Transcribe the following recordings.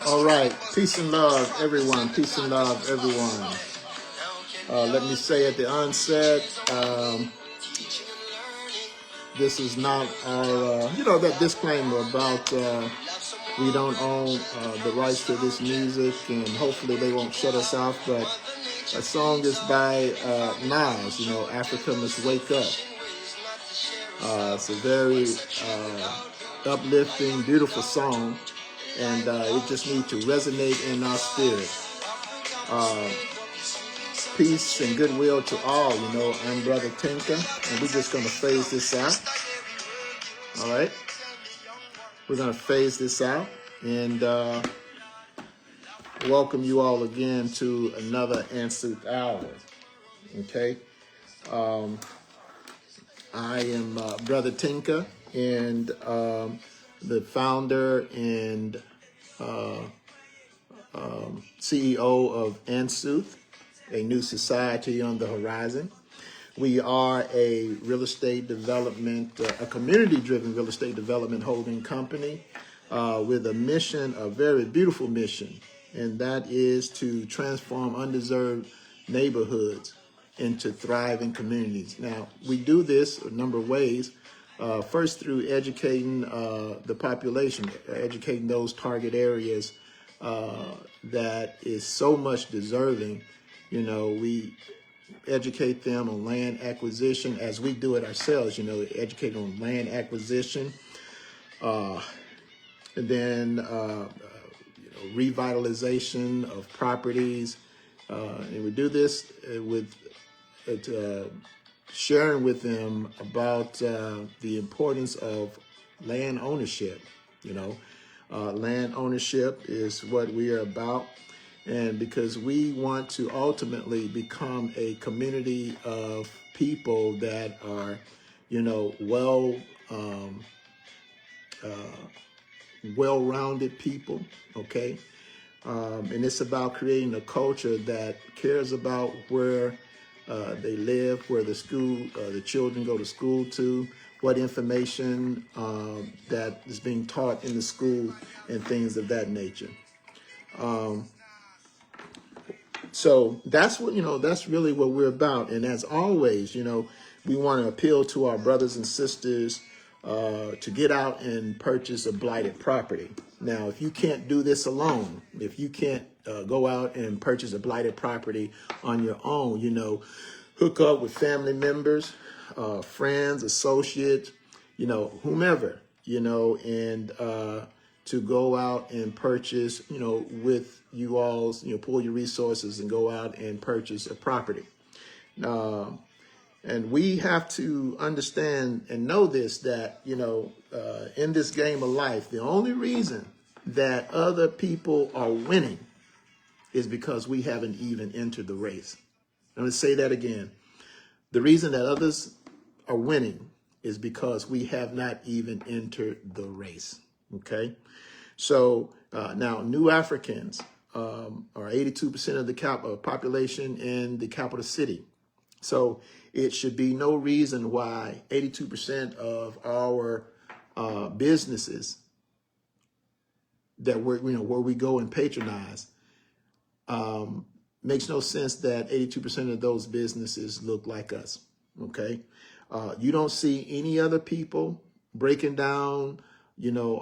All right, peace and love, everyone. Peace and love, everyone. Let me say at the onset, this is not our, that disclaimer about we don't own the rights to this music, and hopefully they won't shut us off. But a song is by Nas, Africa Must Wake Up. It's a very uplifting, beautiful song, and it just needs to resonate in our spirit. Peace and goodwill to all. I'm Brother Tinka, and we're just going to phase this out. All right? We're going to phase this out and welcome you all again to another Answered Hour. Okay? I am Brother Tinka, and the founder and CEO of Ansooth, a new society on the horizon. We are a real estate development, a community-driven real estate development holding company with a mission, a very beautiful mission, and that is to transform undeserved neighborhoods into thriving communities. Now, we do this a number of ways. First, through educating the population, educating those target areas that is so much deserving. We educate them on land acquisition as we do it ourselves, educate on land acquisition, and then revitalization of properties. And we do this with sharing with them about the importance of land ownership. Land ownership is what we are about. And because we want to ultimately become a community of people that are, well-rounded people, okay? And it's about creating a culture that cares about where they live, where the children go to school to, what information that is being taught in the school, and things of that nature. So that's that's really what we're about. And as always, we want to appeal to our brothers and sisters to get out and purchase a blighted property. Now, if you can't do this alone, if you can't go out and purchase a blighted property on your own, hook up with family members, friends, associates, whomever, and to go out and purchase, with you all's, pull your resources and go out and purchase a property. And we have to understand and know this, that, in this game of life, the only reason that other people are winning is because we haven't even entered the race. I'm going to say that again. The reason that others are winning is because we have not even entered the race. Okay? So now New Africans are 82% of the population in the capital city. So it should be no reason why 82% of our businesses that where we go and patronize, makes no sense that 82% of those businesses look like us. Okay, you don't see any other people breaking down,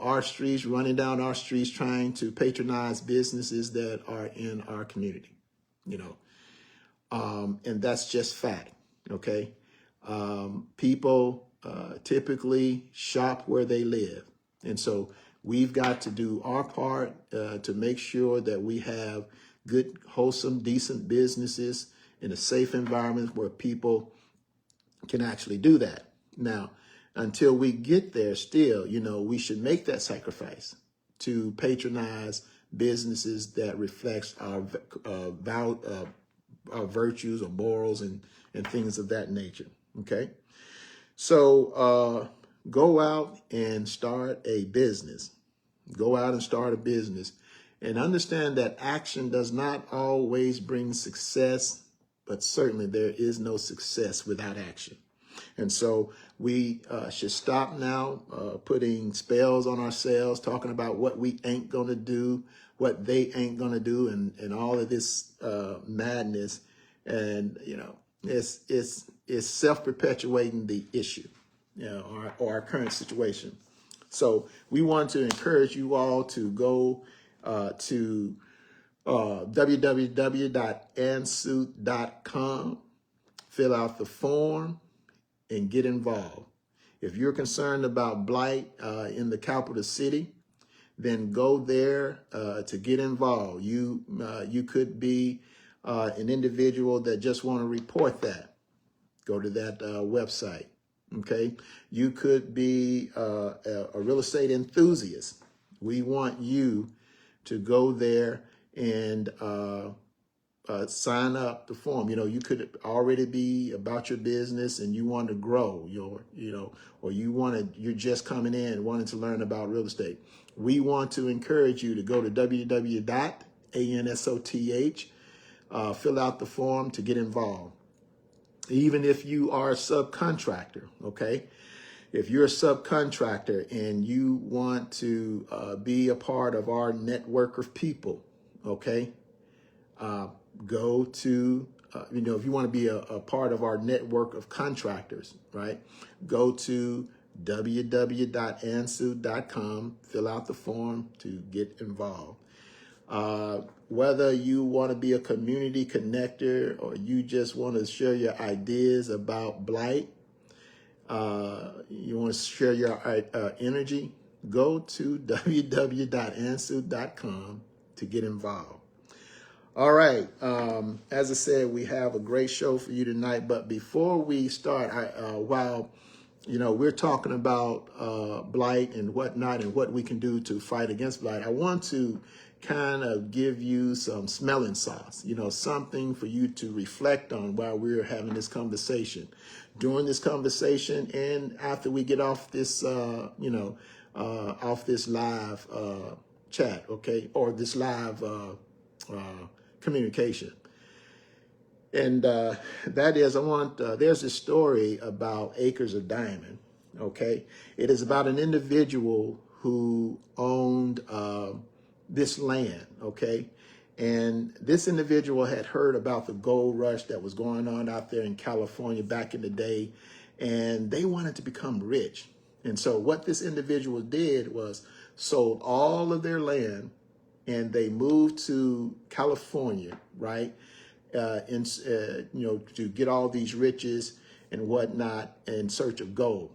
our streets, running down our streets, trying to patronize businesses that are in our community. And that's just fact. Okay, people typically shop where they live, and so we've got to do our part to make sure that we have good, wholesome, decent businesses in a safe environment where people can actually do that. Now, until we get there, still, we should make that sacrifice to patronize businesses that reflects our virtues or morals and things of that nature. Okay, so go out and start a business. Go out and start a business, and understand that action does not always bring success, but certainly there is no success without action. And so we should stop now putting spells on ourselves, talking about what we ain't going to do, what they ain't going to do, and all of this madness. And, you know, it's self-perpetuating the issue, you know, or our current situation. So we want to encourage you all to go to www.ansooth.com, fill out the form, and get involved. If you're concerned about blight in the capital city, then go there to get involved. You could be an individual that just want to report that. Go to that website. Okay, you could be a real estate enthusiast. We want you to go there and sign up the form. You know, you could already be about your business and you want to grow your, you know, or you're just coming in and wanting to learn about real estate. We want to encourage you to go to www.ansoth, fill out the form to get involved. Even if you are a subcontractor, okay? If you're a subcontractor and you want to be a part of our network of people, okay? Go to, you know, if you want to be a part of our network of contractors, right? Go to www.ansooth.com, fill out the form to get involved. Whether you want to be a community connector or you just want to share your ideas about blight, you want to share your energy, go to www.ansooth.com to get involved. All right. As I said, we have a great show for you tonight. But before we start, while you know we're talking about blight and whatnot and what we can do to fight against blight, I want to kind of give you some smelling sauce, you know, something for you to reflect on while we're having this conversation. During this conversation and after we get off this, you know, off this live chat, okay, or this live communication. And that is, there's this story about Acres of Diamond, okay? It is about an individual who owned this land, okay? And this individual had heard about the gold rush that was going on out there in California back in the day, and they wanted to become rich. And so what this individual did was sold all of their land and they moved to California, right? You know, to get all these riches and whatnot in search of gold.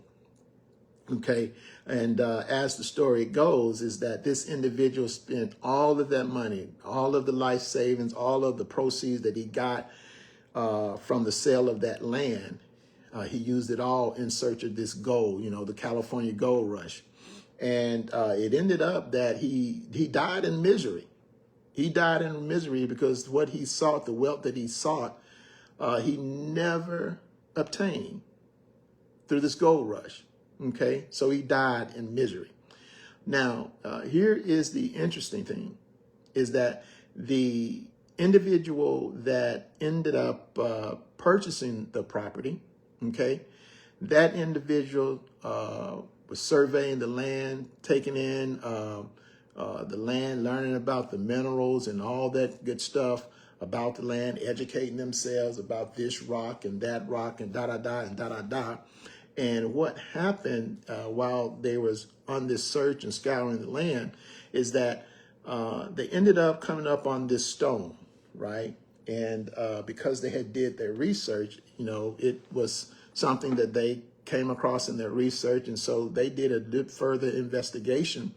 Okay, and as the story goes, is that this individual spent all of that money, all of the life savings, all of the proceeds that he got from the sale of that land. He used it all in search of this gold, you know, the California gold rush. And it ended up that he died in misery. He died in misery because what he sought, the wealth that he sought, he never obtained through this gold rush. Okay, so he died in misery. Now, here is the interesting thing, is that the individual that ended up purchasing the property, okay, that individual was surveying the land, taking in the land, learning about the minerals and all that good stuff about the land, educating themselves about this rock and that rock and da-da-da and da-da-da. And what happened while they was on this search and scouring the land is that they ended up coming up on this stone, right? And because they had did their research, you know, it was something that they came across in their research. And so they did a further investigation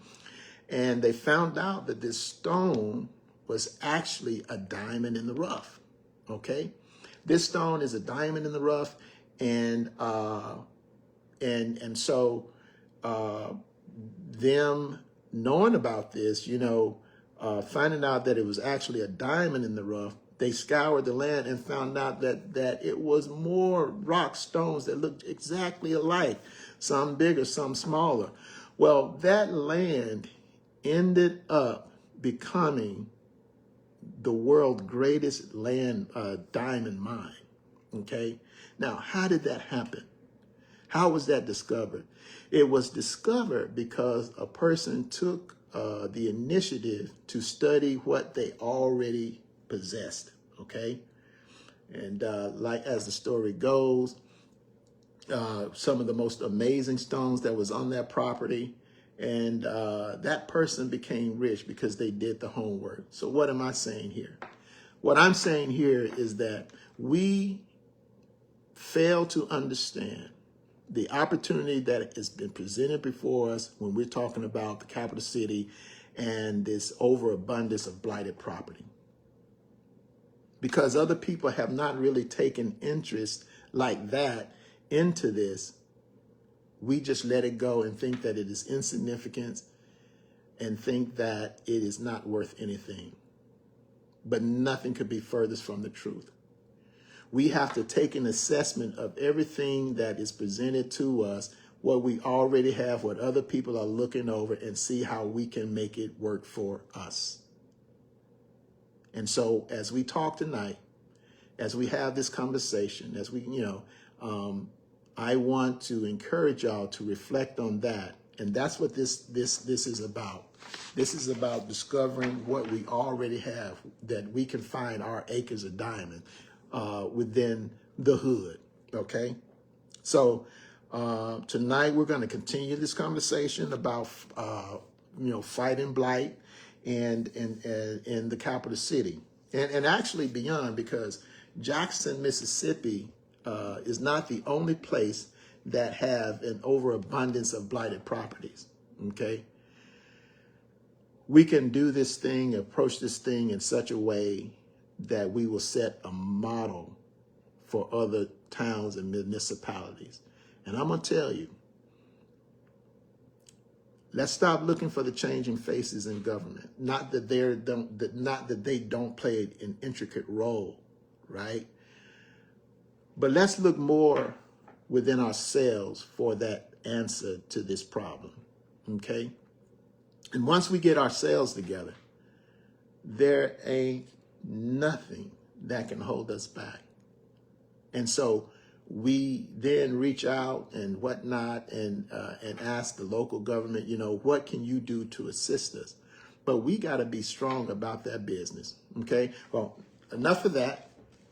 and they found out that this stone was actually a diamond in the rough, okay? This stone is a diamond in the rough, and so them knowing about this, you know, finding out that it was actually a diamond in the rough, they scoured the land and found out that it was more rock stones that looked exactly alike, some bigger, some smaller. Well, that land ended up becoming the world's greatest diamond mine, okay? Now, how did that happen? How was that discovered? It was discovered because a person took the initiative to study what they already possessed, okay? And like as the story goes, some of the most amazing stones that was on that property, and that person became rich because they did the homework. So what am I saying here? What I'm saying here is that we fail to understand the opportunity that has been presented before us when we're talking about the capital city and this overabundance of blighted property. Because other people have not really taken interest like that into this, we just let it go and think that it is insignificant and think that it is not worth anything. But nothing could be furthest from the truth. We have to take an assessment of everything that is presented to us, what we already have, what other people are looking over, and see how we can make it work for us. And so as we talk tonight, as we have this conversation, as we, I want to encourage y'all to reflect on that. And that's what this is about. This is about discovering what we already have, that we can find our acres of diamond within the hood, okay? So tonight we're going to continue this conversation about, fighting blight and in the capital city. And actually beyond, because Jackson, Mississippi is not the only place that have an overabundance of blighted properties, okay? We can do this thing, approach this thing in such a way that we will set a model for other towns and municipalities. And I'm going to tell you, let's stop looking for the changing faces in government. Not that they don't play an intricate role, right? But let's look more within ourselves for that answer to this problem, okay? And once we get ourselves together, there ain't nothing that can hold us back. And so we then reach out and whatnot and ask the local government, what can you do to assist us? But we got to be strong about that business, okay? Well, enough of that.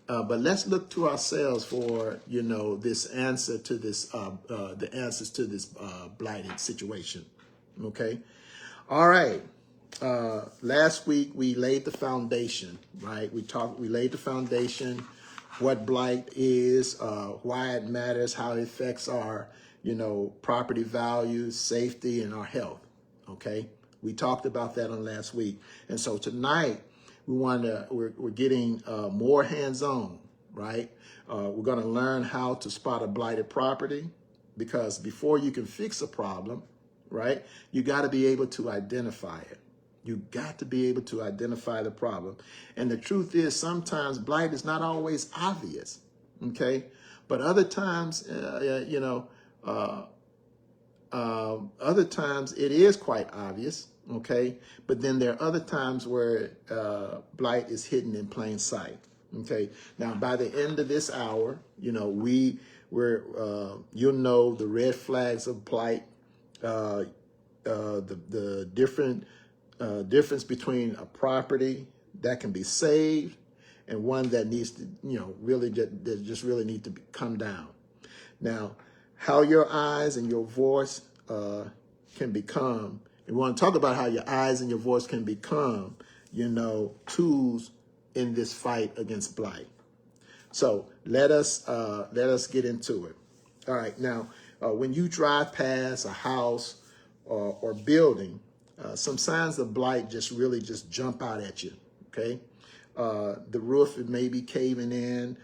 But let's look to ourselves for, this answer to this, the answers to this blighted situation, okay? All right. Last week we laid the foundation, right? We laid the foundation, what blight is, why it matters, how it affects our, property values, safety, and our health. Okay. We talked about that on last week. And so tonight we're getting more hands-on, right? We're going to learn how to spot a blighted property, because before you can fix a problem, right, you got to be able to identify it. You got to be able to identify the problem. And the truth is, sometimes blight is not always obvious, okay? But other times, other times it is quite obvious, okay? But then there are other times where blight is hidden in plain sight, okay? Now, by the end of this hour, you'll know the red flags of blight, the difference between a property that can be saved and one that needs to, really just really need to come down. Now, how your eyes and your voice can become, and we want to talk about how your eyes and your voice can become, tools in this fight against blight. So let us get into it. All right. Now, when you drive past a house or building, some signs of blight just jump out at you, okay? The roof, it may be caving in,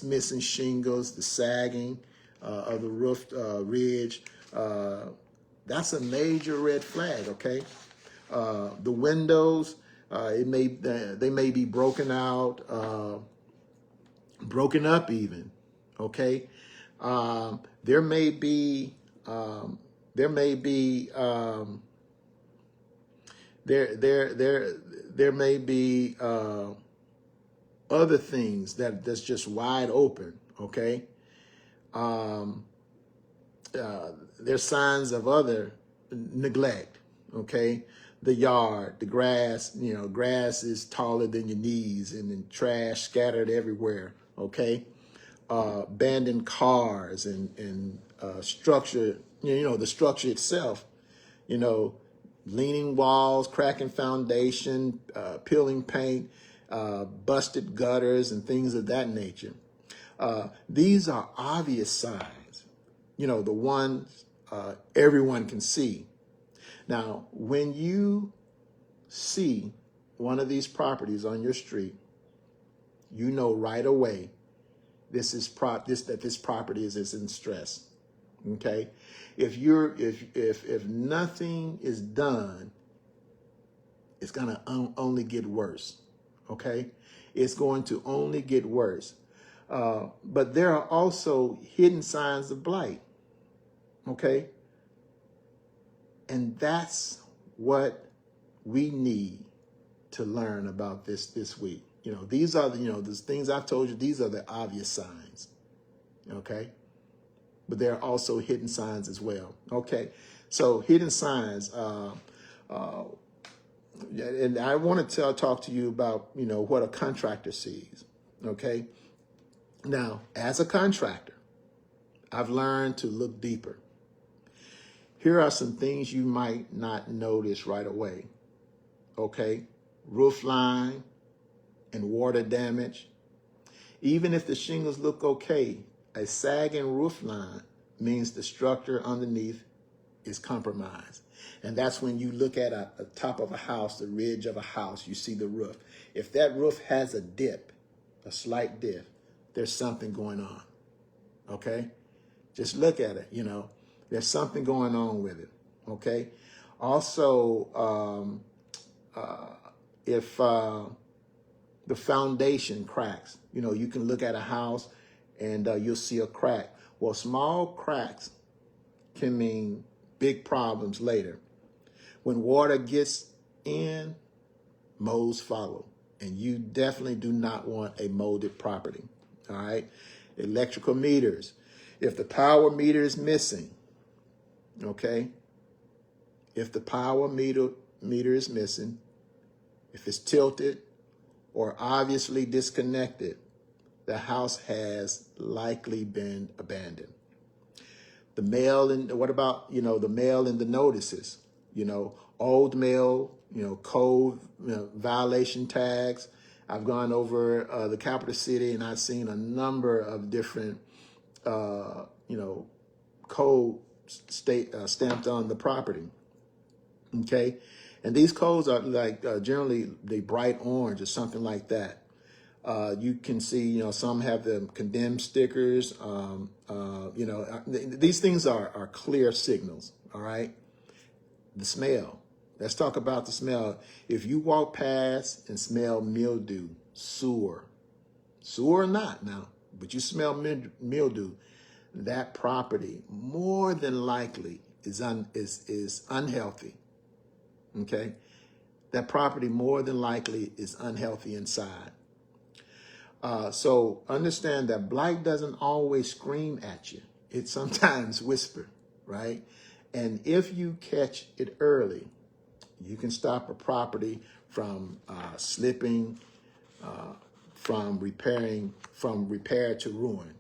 missing shingles, the sagging of the roof ridge. That's a major red flag, okay? The windows, they may be broken out, broken up even, okay? There may be other things that's just wide open, okay? there's signs of other neglect, okay? The yard, the grass, grass is taller than your knees, and then trash scattered everywhere, okay? Abandoned cars and structure, the structure itself, leaning walls, cracking foundation, peeling paint, busted gutters, and things of that nature. These are obvious signs, the ones everyone can see. Now, when you see one of these properties on your street, you know right away that this property is in stress. Okay, if nothing is done, it's gonna only get worse. Okay, it's going to only get worse. But there are also hidden signs of blight. Okay, and that's what we need to learn about this week. These are the things I've told you. These are the obvious signs. Okay. But there are also hidden signs as well. Okay, so hidden signs, and I want to talk to you about what a contractor sees. Okay, now as a contractor, I've learned to look deeper. Here are some things you might not notice right away. Okay, roof line and water damage. Even if the shingles look okay, a sagging roof line means the structure underneath is compromised. And that's when you look at the top of a house, the ridge of a house, you see the roof. If that roof has a dip, a slight dip, there's something going on. Okay? Just look at it, There's something going on with it. Okay? Also, if the foundation cracks, you can look at a house and you'll see a crack. Well, small cracks can mean big problems later. When water gets in, molds follow. And you definitely do not want a molded property. All right? Electrical meters. If the power meter is missing, okay? If the power meter is missing, if it's tilted or obviously disconnected, the house has likely been abandoned. The mail and what about, the mail and the notices, old mail, code violation tags. I've gone over the capital city and I've seen a number of different, code stamped on the property. Okay. And these codes are like generally they bright orange or something like that. You can see, some have the condemned stickers. These things are clear signals. All right. The smell. Let's talk about the smell. If you walk past and smell mildew, sewer or not now, but you smell mildew, that property more than likely is unhealthy. Okay. That property more than likely is unhealthy inside. So understand that blight doesn't always scream at you. It sometimes whispers, right? And if you catch it early, you can stop a property from slipping, from repair to ruin.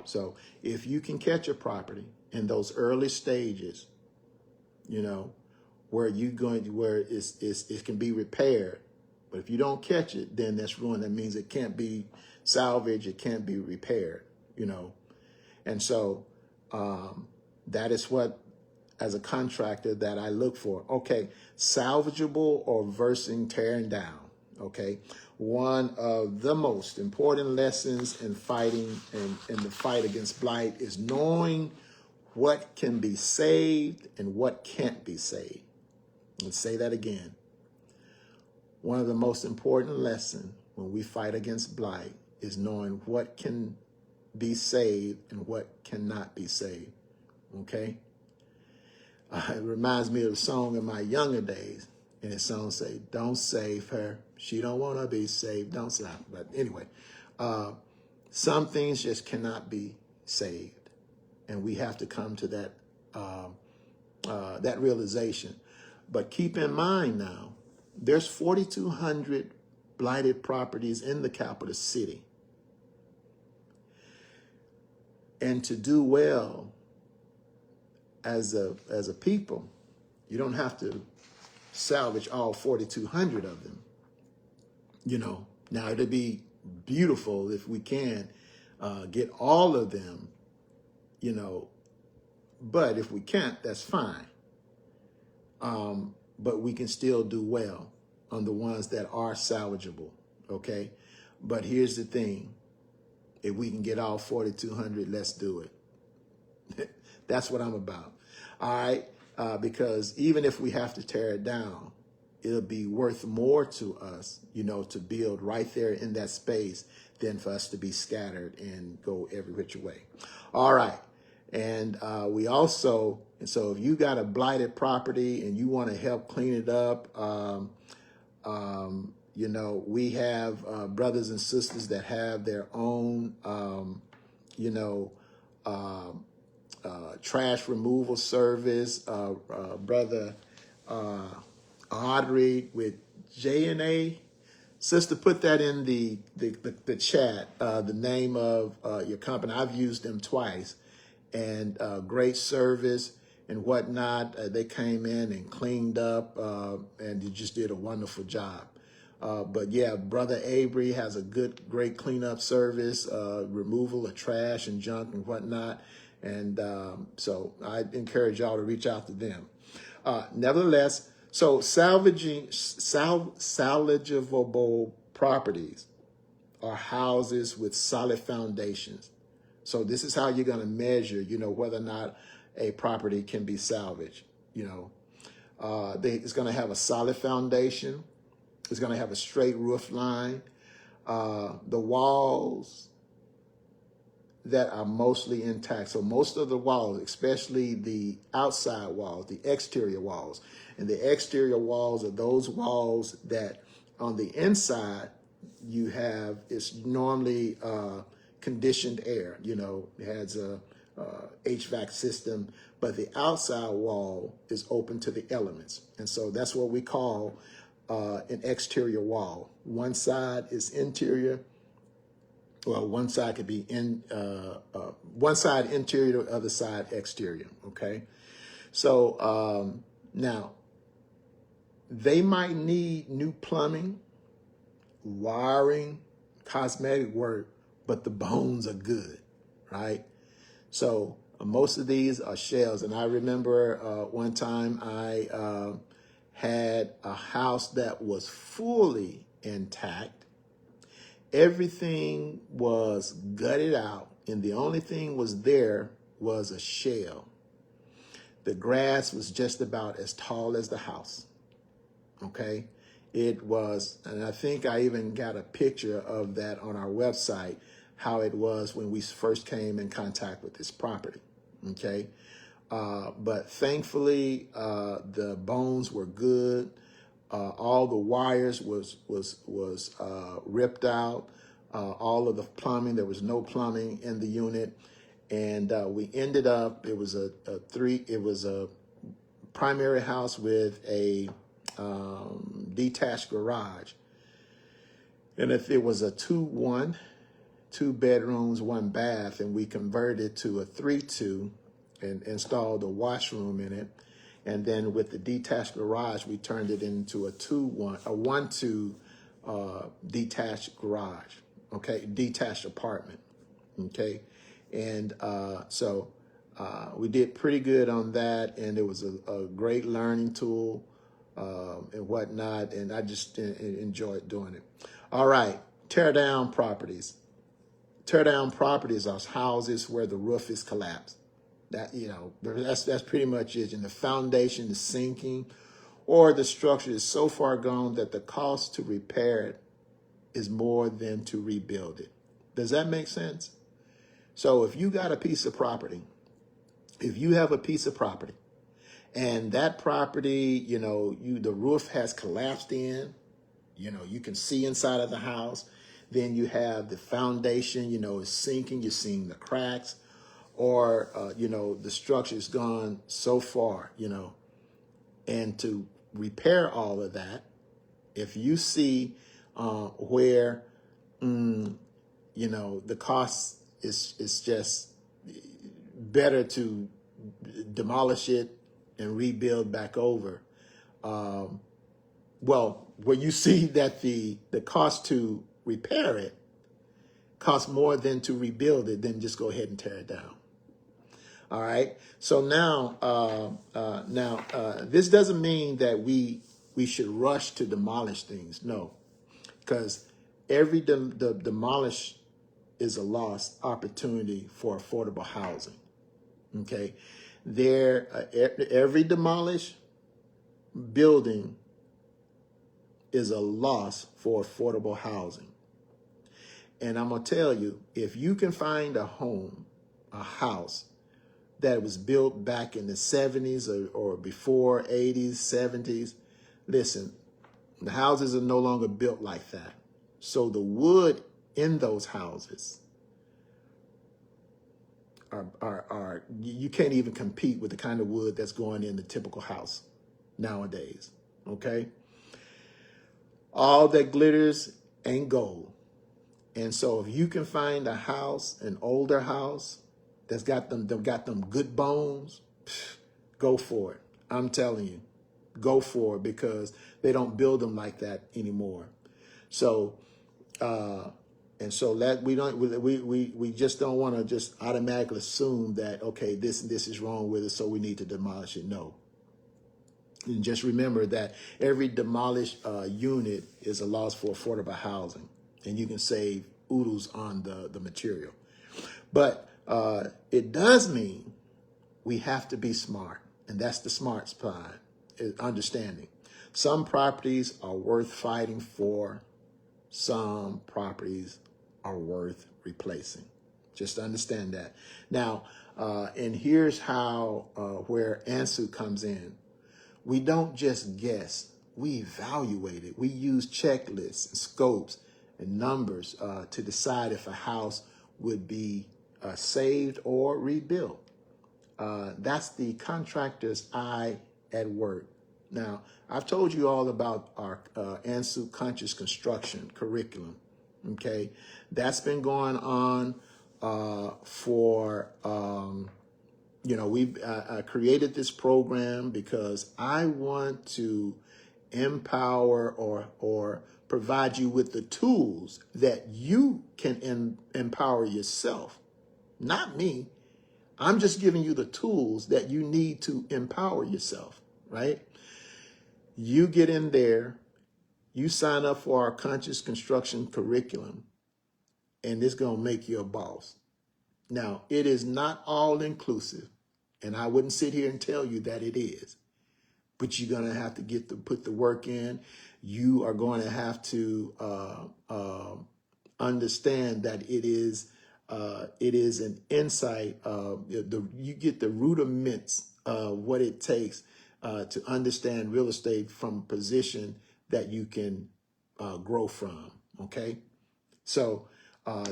So if you can catch a property in those early stages, where it can be repaired. But if you don't catch it, then that's ruined. That means it can't be salvaged. It can't be repaired, And so that is what, as a contractor, that I look for. Okay, salvageable or versing tearing down. Okay, one of the most important lessons in fighting and in the fight against blight is knowing what can be saved and what can't be saved. Let's say that again. One of the most important lessons when we fight against blight is knowing what can be saved and what cannot be saved. Okay? It reminds me of a song in my younger days, and the song say, "Don't save her. She don't want to be saved. Don't save her." But anyway, some things just cannot be saved, and we have to come to that that realization. But keep in mind now, there's 4,200 blighted properties in the capital city. And to do well as a people, you don't have to salvage all 4,200 of them. You know, now it'd be beautiful if we can get all of them, you know, but if we can't, that's fine. But we can still do well on the ones that are salvageable, okay? But here's the thing. If we can get all 4,200, let's do it. That's what I'm about. All right? Because even if we have to tear it down, it'll be worth more to us, you know, to build right there in that space than for us to be scattered and go every which way. All right. And we also, and so if you got a blighted property and you want to help clean it up, you know, we have brothers and sisters that have their own, you know, trash removal service. Brother Audrey with J&A. Sister, put that in the chat, the name of your company. I've used them twice, and great service and whatnot. They came in and cleaned up, and they just did a wonderful job. But yeah, Brother Avery has a great cleanup service, removal of trash and junk and whatnot. And so I encourage y'all to reach out to them. Nevertheless, so salvageable properties are houses with solid foundations. So this is how you're going to measure, you know, whether or not a property can be salvaged. You know, it's going to have a solid foundation. It's going to have a straight roof line. The walls that are mostly intact. So most of the walls, especially the outside walls, the exterior walls, and the exterior walls are those walls that on the inside you have, it's normally conditioned air, you know, it has a HVAC system, but the outside wall is open to the elements. And so that's what we call an exterior wall. One side is interior. Well, one side could be one side interior, the other side exterior, okay? So now, they might need new plumbing, wiring, cosmetic work, but the bones are good, right? So most of these are shells. And I remember one time I had a house that was fully intact. Everything was gutted out, and the only thing was there was a shell. The grass was just about as tall as the house, okay? It was, and I think I even got a picture of that on our website, how it was when we first came in contact with this property, okay? But thankfully, the bones were good. All the wires was ripped out. All of the plumbing, there was no plumbing in the unit, and we ended up. It was a primary house with a detached garage, and if it was a 2 bedrooms, 1 bath, and we converted to a 3-2 and installed a washroom in it. And then with the detached garage, we turned it into a 1-2 detached garage, okay, detached apartment, okay. And so we did pretty good on that, and it was a great learning tool and whatnot, and I just enjoyed doing it. All right, tear down properties. Tear down properties are houses where the roof is collapsed. That, you know, that's pretty much it. And the foundation is sinking, or the structure is so far gone that the cost to repair it is more than to rebuild it. Does that make sense? So if you got a piece of property, if you have a piece of property, and that property, you know, the roof has collapsed in, you know, you can see inside of the house. Then you have the foundation, you know, is sinking. You're seeing the cracks. or you know, the structure's gone so far, you know, and to repair all of that, if you see where you know, the cost is just better to demolish it and rebuild back over. Well, when you see that the cost to repair it costs more than to rebuild it, then just go ahead and tear it down. All right. So now, this doesn't mean that we should rush to demolish things. No, because every demolish is a lost opportunity for affordable housing. Okay, every demolished building is a loss for affordable housing. And I'm gonna tell you, if you can find a home, a house that was built back in the 70s or before, 80s, 70s, listen, the houses are no longer built like that. So the wood in those houses are you can't even compete with the kind of wood that's going in the typical house nowadays, okay? All that glitters ain't gold. And so if you can find a house, an older house that's got them good bones, go for it. I'm telling you, go for it, because they don't build them like that anymore. So and so that we just don't want to just automatically assume that, okay, this is wrong with it, so we need to demolish it. No. And just remember that every demolished unit is a loss for affordable housing, and you can save oodles on the material. But it does mean we have to be smart, and that's the smart side, understanding. Some properties are worth fighting for. Some properties are worth replacing. Just understand that. Now, and here's how where ANSU comes in. We don't just guess, we evaluate it. We use checklists and scopes and numbers to decide if a house would be saved or rebuilt. That's the contractor's eye at work. Now, I've told you all about our ANSU Conscious Construction curriculum, okay? That's been going on for, you know, we've created this program because I want to empower or provide you with the tools that you can empower yourself, not me. I'm just giving you the tools that you need to empower yourself, right? You get in there, you sign up for our Conscious Construction curriculum, and it's going to make you a boss. Now, it is not all inclusive, and I wouldn't sit here and tell you that it is, but you're going to have to put the work in. You are going to have to understand that it is an insight. You get the rudiments of what it takes to understand real estate from a position that you can grow from. Okay, so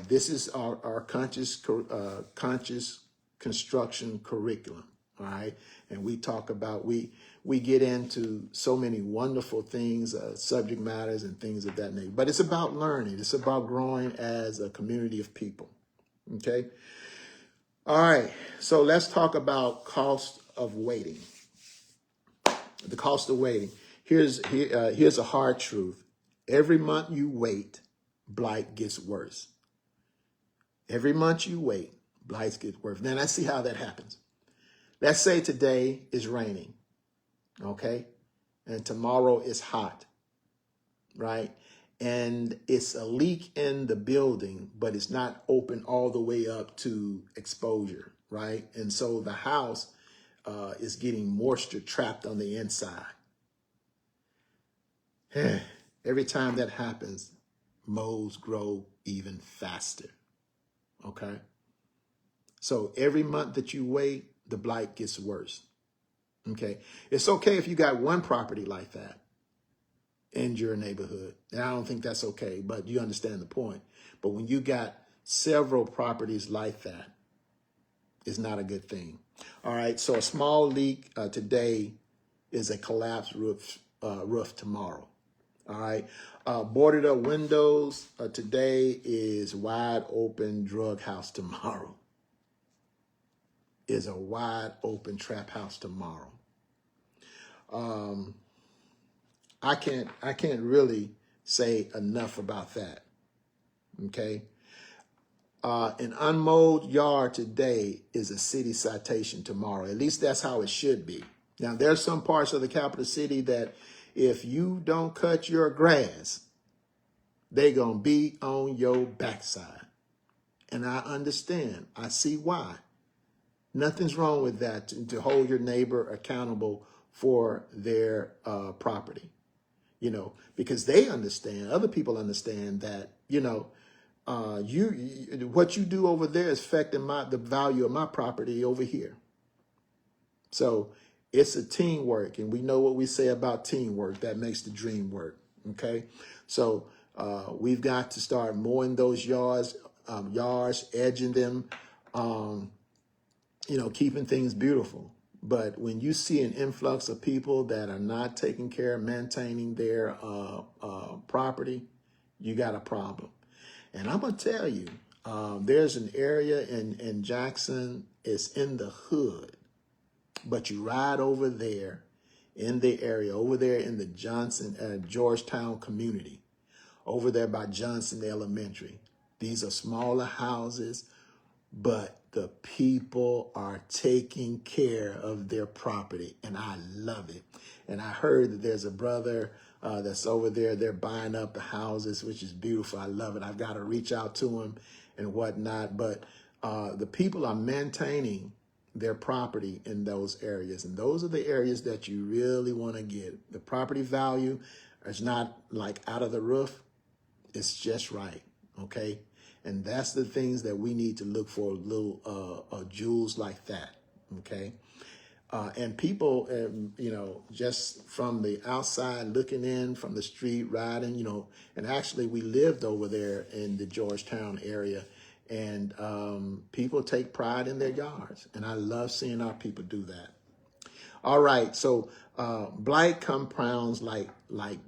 this is our conscious construction curriculum. All right, and we talk about we get into so many wonderful things, subject matters and things of that nature. But it's about learning. It's about growing as a community of people. Okay. All right. So let's talk about cost of waiting. The cost of waiting. Here's a hard truth. Every month you wait, blight gets worse. Every month you wait, blight gets worse. Now let's see how that happens. Let's say today is raining, okay? And tomorrow is hot, right? And it's a leak in the building, but it's not open all the way up to exposure, right? And so the house is getting moisture trapped on the inside. Every time that happens, molds grow even faster, okay? So every month that you wait, the blight gets worse, okay? It's okay if you got one property like that in your neighborhood. And I don't think that's okay, but you understand the point. But when you got several properties like that, is not a good thing. All right, so a small leak today is a collapsed roof tomorrow. All right, boarded up windows today is wide open drug house tomorrow. Is a wide open trap house tomorrow. I can't really say enough about that. Okay. An unmowed yard today is a city citation tomorrow. At least that's how it should be. Now, there's some parts of the capital city that if you don't cut your grass, they're going to be on your backside. And I understand. I see why. Nothing's wrong with that, to hold your neighbor accountable for their property, you know, because they understand, other people understand that, you know, what you do over there is affecting the value of my property over here. So it's a teamwork, and we know what we say about teamwork. That makes the dream work. Okay, so we've got to start mowing those yards, edging them, you know, keeping things beautiful. But when you see an influx of people that are not taking care of maintaining their property, you got a problem. And I'm going to tell you, there's an area in Jackson, it's in the hood, but you ride over there in the area, over there in the Georgetown community, over there by Johnson Elementary. These are smaller houses, but the people are taking care of their property, and I love it. And I heard that there's a brother that's over there. They're buying up the houses, which is beautiful. I love it. I've got to reach out to him and whatnot. But the people are maintaining their property in those areas. And those are the areas that you really want to get. The property value is not like out of the roof. It's just right. Okay. And that's the things that we need to look for, little jewels like that. Okay. And people, you know, just from the outside looking in from the street, riding, you know, and actually we lived over there in the Georgetown area, and people take pride in their yards. And I love seeing our people do that. All right. So blight compounds like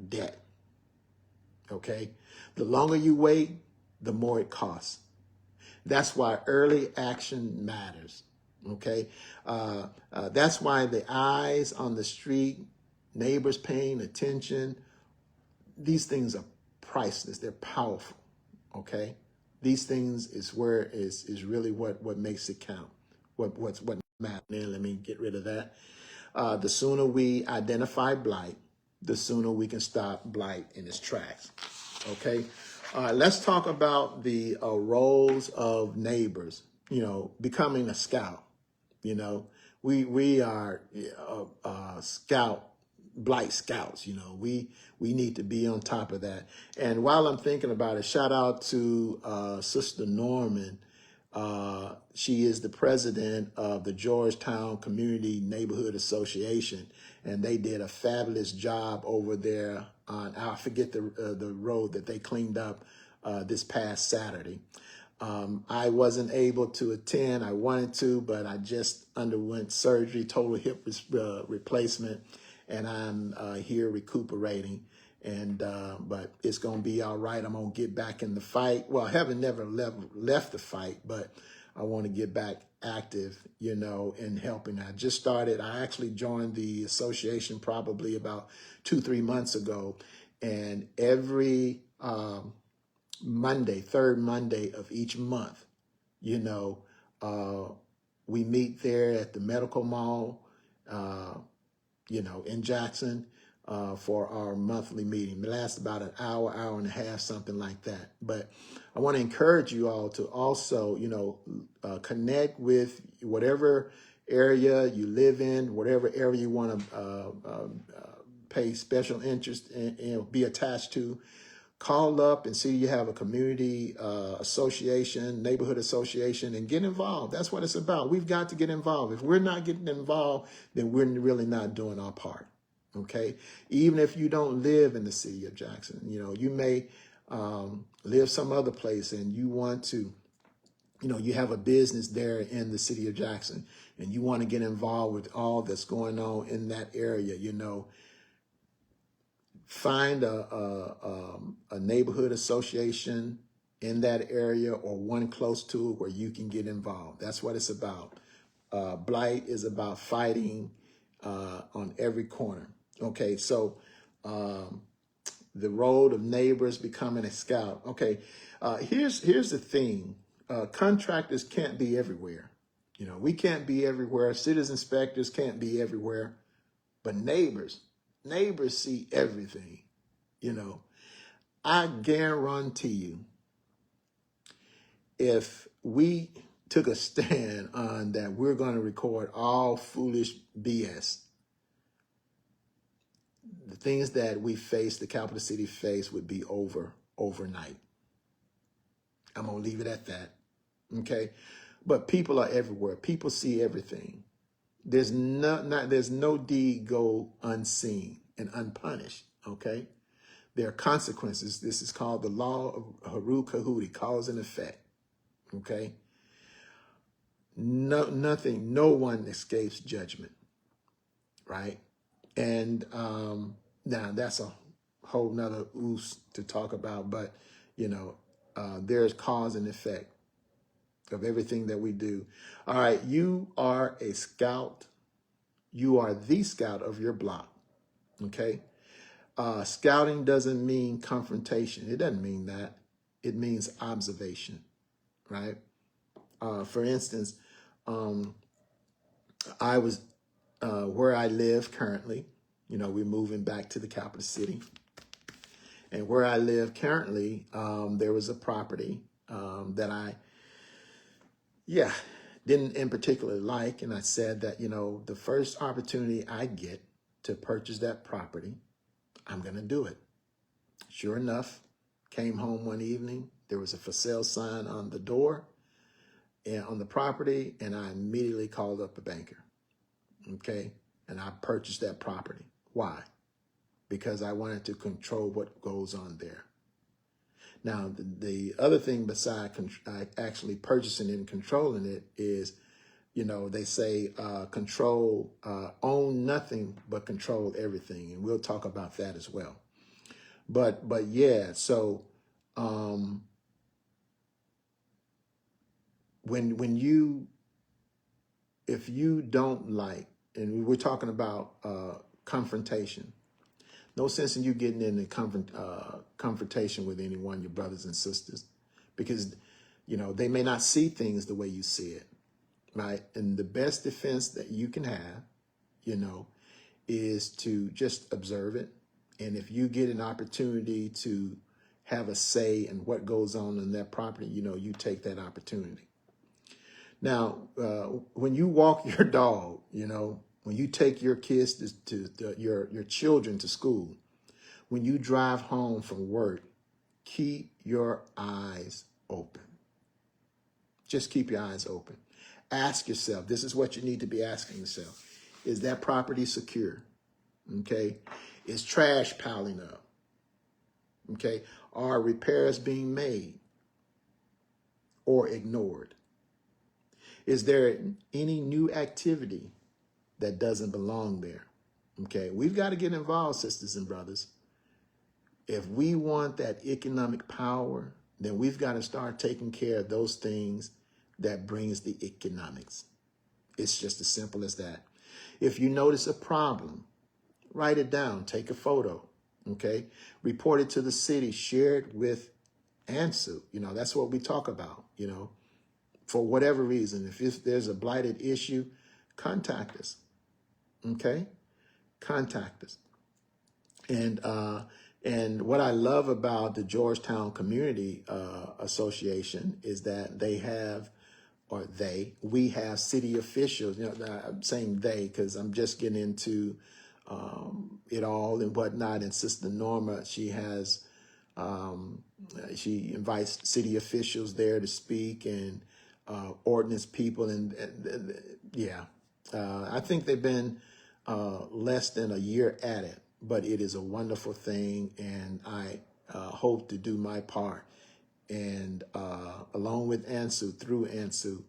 debt. Okay. The longer you wait, the more it costs. That's why early action matters. Okay. That's why the eyes on the street, neighbors paying attention, these things are priceless. They're powerful. Okay. These things is where is really what makes it count. What matters. Let me get rid of that. The sooner we identify blight, the sooner we can stop blight in its tracks. Okay. Let's talk about the roles of neighbors, you know, becoming a scout. You know, we are blight scouts. You know, we need to be on top of that. And while I'm thinking about it, shout out to Sister Norman. She is the president of the Georgetown Community Neighborhood Association, and they did a fabulous job over there on, I forget the road that they cleaned up this past Saturday. I wasn't able to attend. I wanted to, but I just underwent surgery, total hip replacement, and I'm here recuperating. And but it's going to be all right. I'm going to get back in the fight. Well, I haven't never left the fight, but I want to get back active, you know, in helping. I just started. I actually joined the association probably about 2-3 months ago, and every Monday, third Monday of each month, you know, we meet there at the Medical Mall, you know, in Jackson for our monthly meeting. It lasts about an hour, hour and a half, something like that. But I want to encourage you all to also, you know, connect with whatever area you live in, whatever area you want to pay special interest in, be attached to. Call up and see you have a community association, neighborhood association, and get involved. That's what it's about. We've got to get involved. If we're not getting involved, then we're really not doing our part. Okay? Even if you don't live in the city of Jackson, you know, you may live some other place and you want to you know, you have a business there in the city of Jackson and you want to get involved with all that's going on in that area, you know, find a neighborhood association in that area or one close to it where you can get involved. That's what it's about. Blight is about fighting on every corner. Okay, so the role of neighbors becoming a scout. Okay, here's the thing. Contractors can't be everywhere. You know, we can't be everywhere. Citizen inspectors can't be everywhere. But neighbors see everything. You know, I guarantee you, if we took a stand on that we're going to record all foolish BS, the things that we face, the capital city face, would be over overnight. I'm going to leave it at that. Okay. But people are everywhere. People see everything. There's no deed go unseen and unpunished. Okay. There are consequences. This is called the law of Haru Kahudi, cause and effect. Okay. No one escapes judgment. Right. And now that's a whole nother ooze to talk about, but you know, there's cause and effect of everything that we do. All right, you are a scout. You are the scout of your block. Okay. Scouting doesn't mean confrontation. It doesn't mean that. It means observation, right? For instance, I was where I live currently. You know, we're moving back to the capital city. And where I live currently, there was a property that I, didn't in particular like. And I said that, you know, the first opportunity I get to purchase that property, I'm going to do it. Sure enough, came home one evening. There was a for sale sign on the door and on the property. And I immediately called up a banker. Okay. And I purchased that property. Why? Because I wanted to control what goes on there. Now, the other thing besides actually purchasing it and controlling it is, you know, they say own nothing but control everything. And we'll talk about that as well. But yeah, so if you don't like, and we're talking about confrontation, no sense in you getting in a confrontation with anyone, your brothers and sisters, because, you know, they may not see things the way you see it, right? And the best defense that you can have, you know, is to just observe it. And if you get an opportunity to have a say in what goes on in that property, you know, you take that opportunity. Now, when you walk your dog, you know, when you take your kids your children to school, when you drive home from work, keep your eyes open. Just keep your eyes open. Ask yourself, this is what you need to be asking yourself. Is that property secure? Okay. Is trash piling up? Okay. Are repairs being made or ignored? Is there any new activity that doesn't belong there? Okay. We've got to get involved, sisters and brothers. If we want that economic power, then we've got to start taking care of those things that brings the economics. It's just as simple as that. If you notice a problem, write it down, take a photo, okay? Report it to the city, share it with ANSU. You know, that's what we talk about, you know. For whatever reason, if there's a blighted issue, contact us, okay? Contact us. And what I love about the Georgetown Community Association is that we have city officials. You know, I'm saying they because I'm just getting into it all and whatnot. And Sister Norma, she invites city officials there to speak and ordinance people. I think they've been less than a year at it, but it is a wonderful thing. And I hope to do my part and along with ANSU, through ANSU,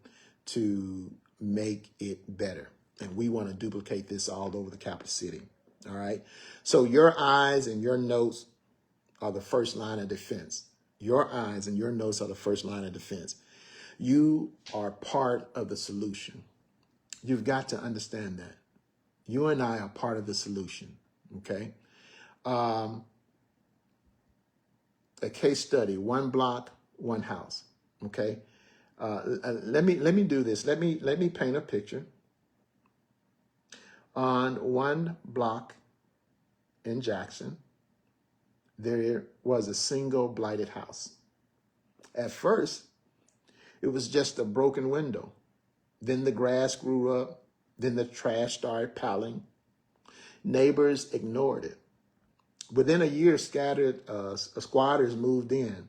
to make it better. And we want to duplicate this all over the capital city. All right. So your eyes and your notes are the first line of defense. Your eyes and your notes are the first line of defense. You are part of the solution. You've got to understand that. You and I are part of the solution. Okay. A case study: one block, one house. Okay. Let me do this. Let me paint a picture. On one block in Jackson, there was a single blighted house. At first, it was just a broken window. Then the grass grew up. Then the trash started piling. Neighbors ignored it. Within a year, scattered squatters moved in.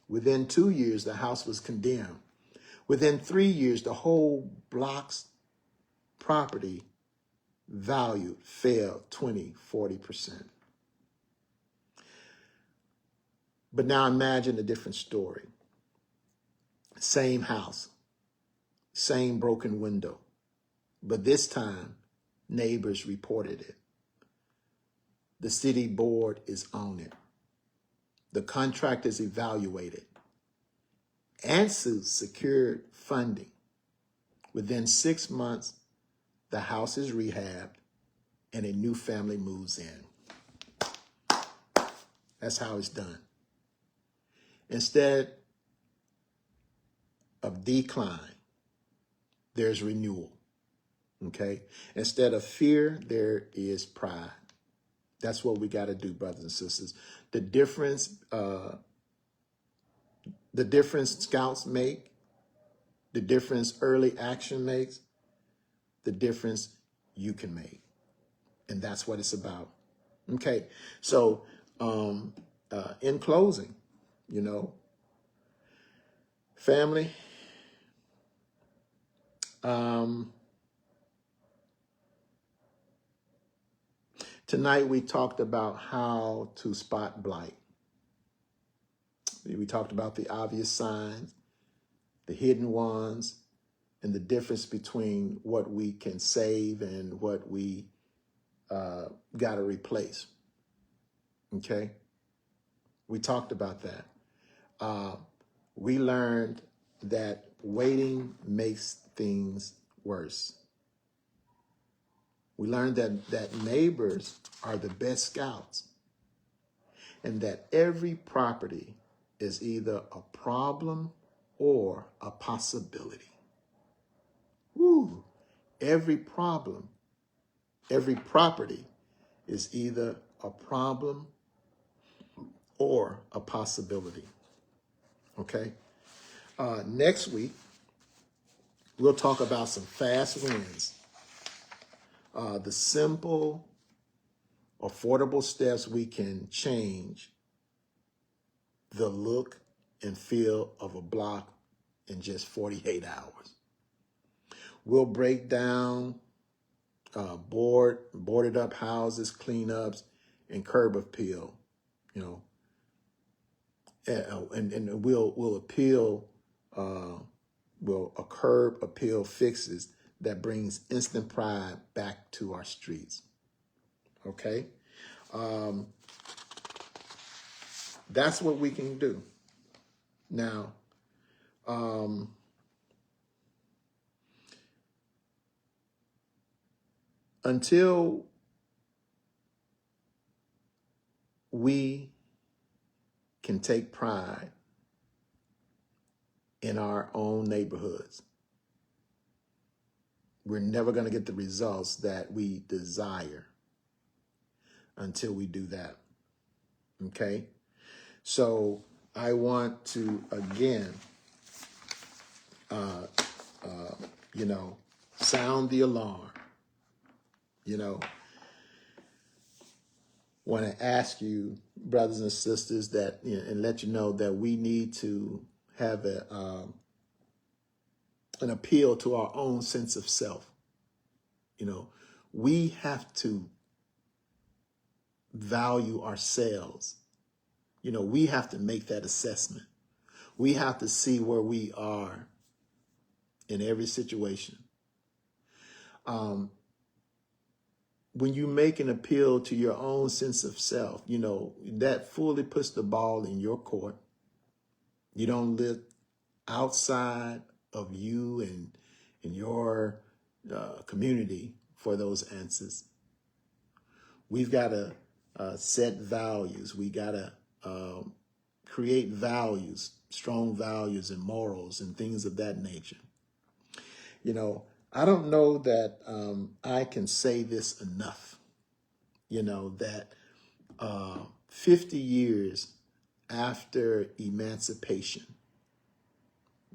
Within 2 years, the house was condemned. Within 3 years, the whole block's property value fell 20–40%. But now imagine a different story. Same house, same broken window, but this time neighbors reported it. The city board is on it. The contractors evaluated. ANSU secured funding. Within 6 months, the house is rehabbed and a new family moves in. That's how it's done. Instead of decline, there's renewal. Okay? Instead of fear, there is pride. That's what we got to do, brothers and sisters. The difference scouts make, the difference early action makes, the difference you can make. And that's what it's about. Okay. So, in closing, family, tonight we talked about how to spot blight. We talked about the obvious signs, the hidden ones, and the difference between what we can save and what we got to replace. Okay? We talked about that. We learned that waiting makes things worse. We learned that neighbors are the best scouts, and that every property is either a problem or a possibility. Woo! Every problem, every property is either a problem or a possibility. Okay? Next week, we'll talk about some fast wins. The simple, affordable steps we can change the look and feel of a block in just 48 hours. We'll break down boarded up houses, cleanups, and curb appeal, and we'll appeal, a curb appeal fixes that brings instant pride back to our streets. Okay? That's what we can do. Now, until we can take pride in our own neighborhoods, we're never going to get the results that we desire until we do that. Okay? So I want to, again, sound the alarm. Want to ask you, brothers and sisters, that and let you know that we need to have an appeal to our own sense of self. We have to value ourselves. We have to make that assessment. We have to see where we are in every situation. When you make an appeal to your own sense of self, that fully puts the ball in your court. You don't live outside of you and in your community for those answers. We've got to set values. We got to create values, strong values and morals and things of that nature. I don't know that I can say this enough, that 50 years after emancipation,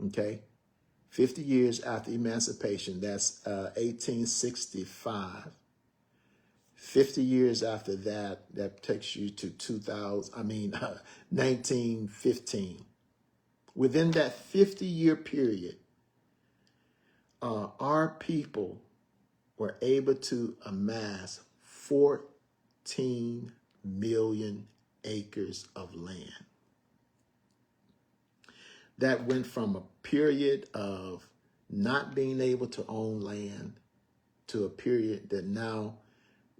okay, 50 years after emancipation, that's 1865. 50 years after that, that takes you to 1915. Within that 50-year period, our people were able to amass 14 million acres of land. That went from a period of not being able to own land to a period that now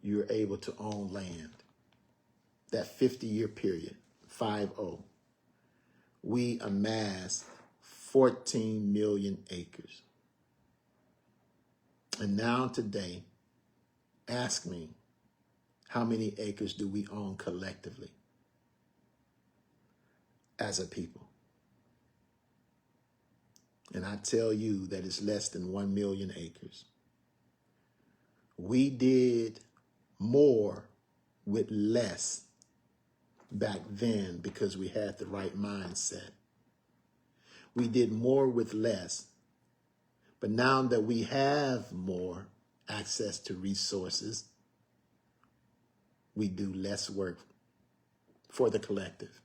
you're able to own land. That 50-year period, 50, we amassed 14 million acres. And now today, ask me, how many acres do we own collectively as a people? And I tell you that it's less than 1 million acres. We did more with less back then because we had the right mindset. We did more with less. But now that we have more access to resources, we do less work for the collective.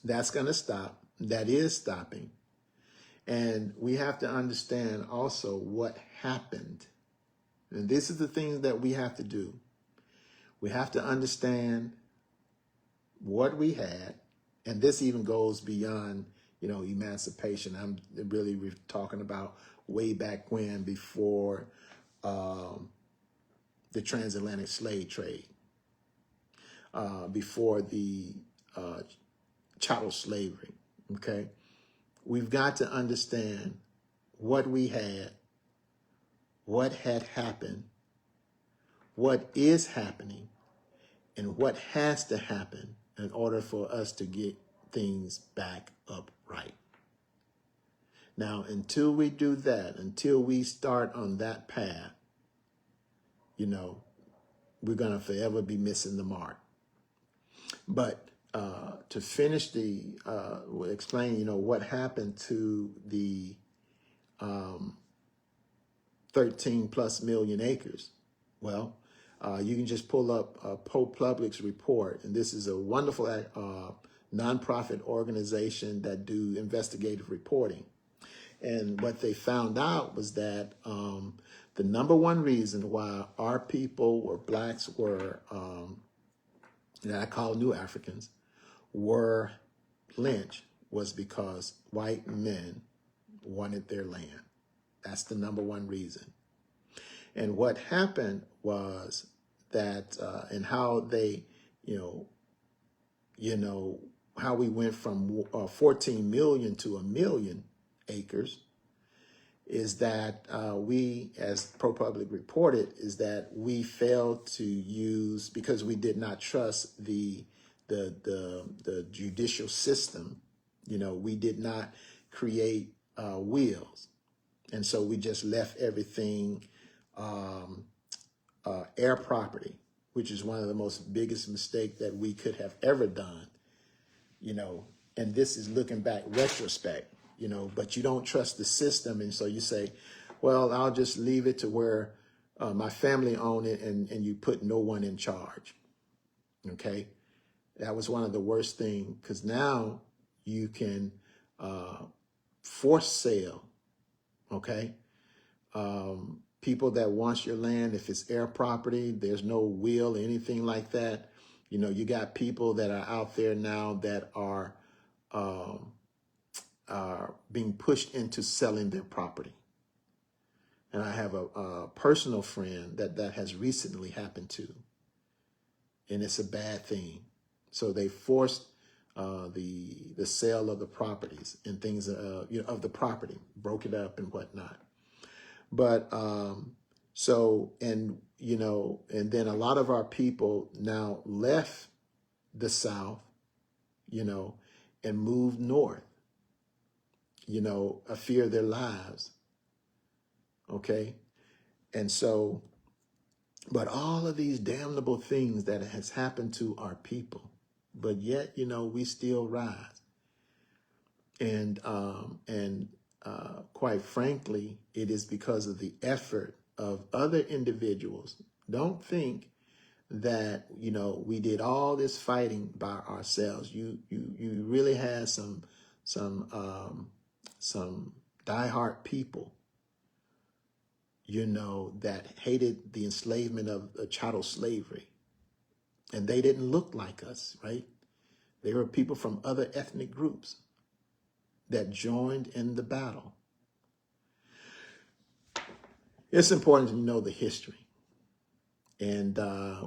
That's going to stop. That is stopping. And we have to understand also what happened. And this is the things that we have to do. We have to understand what we had. And this even goes beyond, emancipation. I'm really talking about way back when, before the transatlantic slave trade, before the chattel slavery. Okay, we've got to understand what we had, what had happened, what is happening, and what has to happen in order for us to get things back upright. Now, until we do that, until we start on that path, we're going to forever be missing the mark. But to finish explain, what happened to the 13 plus million acres. Well, you can just pull up ProPublic's report, and this is a wonderful nonprofit organization that do investigative reporting. And what they found out was that the number one reason why our people, or blacks, were, that I call New Africans, were lynched was because white men wanted their land. That's the number one reason. And what happened was that, and how they, how we went from 14 million to 1 million acres, is that we, as ProPublic reported, is that we failed to use, because we did not trust the judicial system. We did not create wills, and so we just left everything air property, which is one of the most biggest mistake that we could have ever done. And this is looking back retrospect. But you don't trust the system. And so you say, well, I'll just leave it to where my family own it, and you put no one in charge. Okay. That was one of the worst things, because now you can force sale. Okay. People that want your land, if it's air property, there's no will or anything like that. You got people that are out there now that are um, are being pushed into selling their property. And I have a personal friend that has recently happened to, and it's a bad thing. So they forced the sale of the properties and things, of the property, broke it up and whatnot. But and then a lot of our people now left the South, and moved north, a fear of their lives. Okay. And so, but all of these damnable things that has happened to our people, but yet, we still rise. And quite frankly, it is because of the effort of other individuals. Don't think that, we did all this fighting by ourselves. You really had some diehard people, that hated the enslavement of chattel slavery. And they didn't look like us, right? They were people from other ethnic groups that joined in the battle. It's important to know the history. And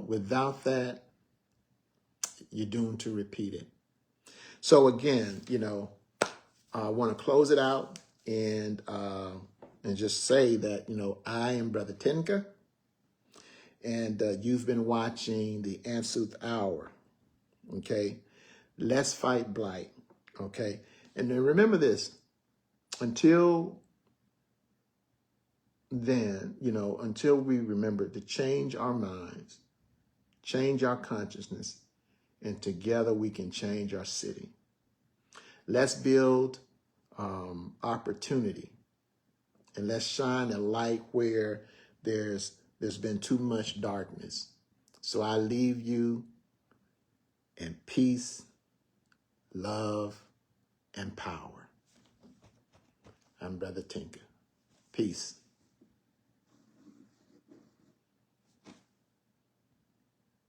without that, you're doomed to repeat it. So again, I want to close it out and just say that, I am Brother Tinka, and you've been watching the Ansuth Hour. Okay, let's fight blight. Okay, and then remember this: until then, until we remember to change our minds, change our consciousness, and together we can change our city. Let's build opportunity, and let's shine a light where there's been too much darkness. So I leave you in peace, love, and power. I'm Brother Tinka. Peace.